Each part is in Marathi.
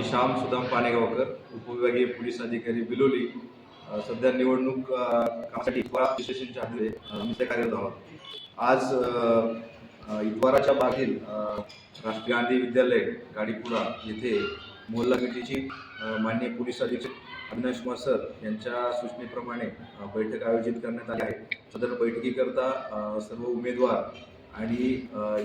मी श्याम सुदाम पाणेगावकर, उपविभागीय पोलीस अधिकारी बिलोली. सध्या निवडणूक कामासाठी इतवारा पोलीस स्टेशनच्या हद्दीमध्ये मी इथे कार्यरत आहोत. आज इतवाराच्या बागील राष्ट्रीय गांधी विद्यालय गाडीपुरा येथे मोहल्ला कमिटीची माननीय पोलीस अधीक्षक अविनाश कुमार सर यांच्या सूचनेप्रमाणे बैठक आयोजित करण्यात आली आहे. सदर बैठकीकरता सर्व उमेदवार आणि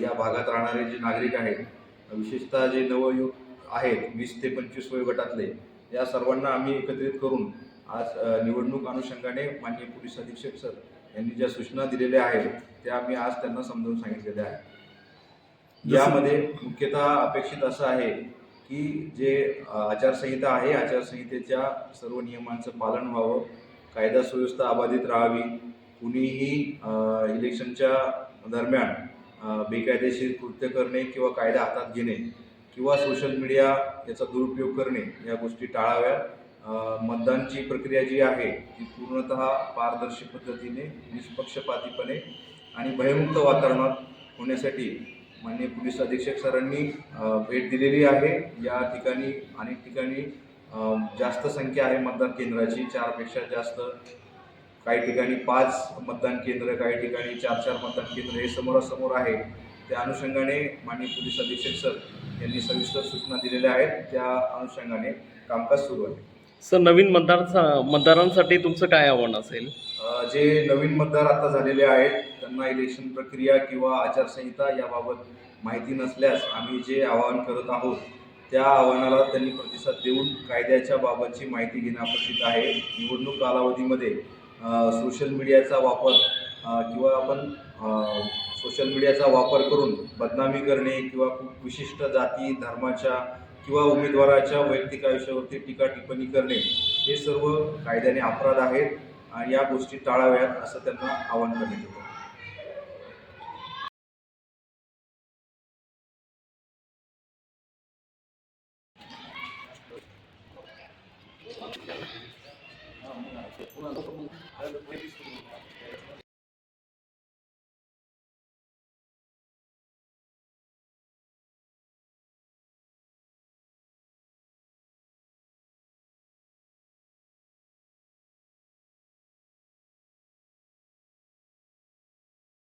या भागात राहणारे जे नागरिक आहेत, विशेषतः जे नवयुवक आहेत 20 ते 25 वयोगटातले, या सर्वांना आम्ही एकत्रित करून आज निवडणूक अनुषंगाने माननीय पोलीस अधीक्षक सर यांनी ज्या सूचना दिलेल्या आहेत त्या आम्ही आज त्यांना समजावून सांगितलेल्या आहेत. यामध्ये मुख्यतः अपेक्षित असं आहे की जे आचारसंहिता आहे, आचारसंहितेच्या सर्व नियमांचं पालन व्हावं, कायदा सुव्यवस्था अबाधित राहावी, कुणीही इलेक्शनच्या दरम्यान बेकायदेशीर कृत्य करणे किंवा कायदा हातात घेणे किंवा सोशल मीडिया याचा दुरुपयोग करणे या गोष्टी टाळाव्यात. मतदानची प्रक्रिया जी आहे ती पूर्णतः पारदर्शी पद्धतीने, निष्पक्षपातीपणे आणि भयमुक्त वातावरणात होण्यासाठी माननीय पोलीस अधीक्षक सरांनी भेट दिलेली आहे. या ठिकाणी अनेक ठिकाणी जास्त संख्या आहे मतदान केंद्राची, 4पेक्षा जास्त. काही ठिकाणी 5 मतदान केंद्र, काही ठिकाणी 4-4 मतदान केंद्र हे समोरासमोर आहे. त्या अनुषंगाने माननीय पोलीस अधीक्षक सर यांनी सविस्तर सूचना दिलेल्या आहेत. त्या अनुषंगाने कामकाज सुरू आहे. सर, नवीन मतदारांसाठी तुमचं काय आव्हान असेल? जे नवीन मतदार आता झालेले आहेत त्यांना इलेक्शन प्रक्रिया किंवा आचारसंहिता याबाबत माहिती नसल्यास आम्ही जे आवाहन करत आहोत त्या आव्हानाला त्यांनी प्रतिसाद देऊन कायद्याच्या बाबतची माहिती घेणं अपेक्षित आहे. निवडणूक कालावधीमध्ये सोशल मीडियाचा वापर किंवा आपण सोशल मीडियाचा वापर करून बदनामी करणे किंवा खूप विशिष्ट जाती धर्माच्या किंवा उमेदवाराच्या वैयक्तिक आयुष्यावरती टीका टिप्पणी करणे हे सर्व कायद्याने अपराध आहेत आणि या गोष्टी टाळाव्यात असं त्यांना आवाहन करण्यात येतं.